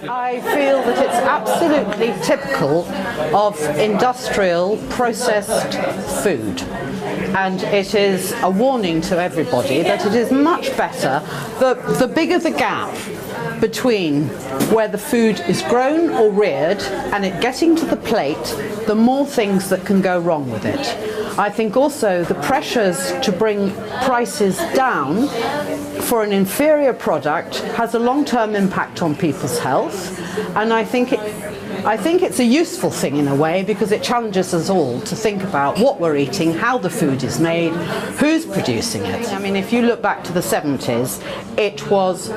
I feel that it's absolutely typical of industrial processed food, and it is a warning to everybody that it is much better, the bigger the gap between where the food is grown or reared and it getting to the plate, the more things that can go wrong with it. I think also the pressures to bring prices down for an inferior product has a long-term impact on people's health, and I think it's a useful thing in a way, because it challenges us all to think about what we're eating, how the food is made, who's producing it. I mean, if you look back to the 70s, it was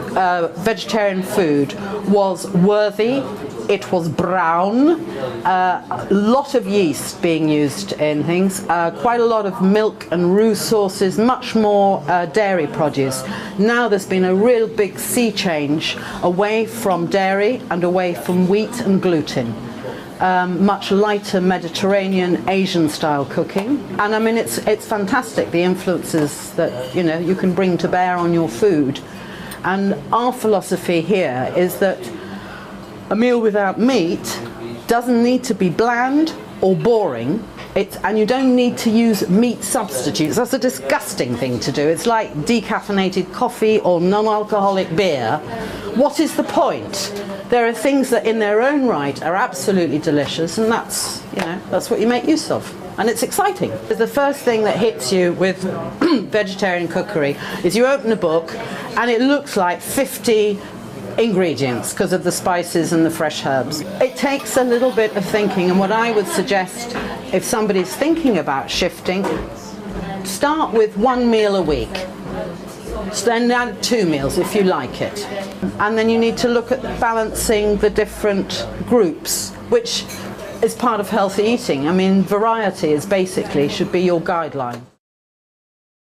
vegetarian food was worthy. It was brown, a lot of yeast being used in things, quite a lot of milk and roux sauces, much more dairy produce. Now there's been a real big sea change away from dairy and away from wheat and gluten. Much lighter Mediterranean, Asian style cooking. And I mean, it's fantastic, the influences that you can bring to bear on your food. And our philosophy here is that a meal without meat doesn't need to be bland or boring, and you don't need to use meat substitutes. That's a disgusting thing to do. It's like decaffeinated coffee or non-alcoholic beer. What is the point? There are things that in their own right are absolutely delicious, and that's what you make use of. And it's exciting. The first thing that hits you with vegetarian cookery is you open a book and it looks like 50 ingredients because of the spices and the fresh herbs. It takes a little bit of thinking, and what I would suggest if somebody's thinking about shifting, start with 1 meal a week. So then add 2 meals if you like it. And then you need to look at balancing the different groups, which is part of healthy eating. I mean, variety is basically should be your guideline.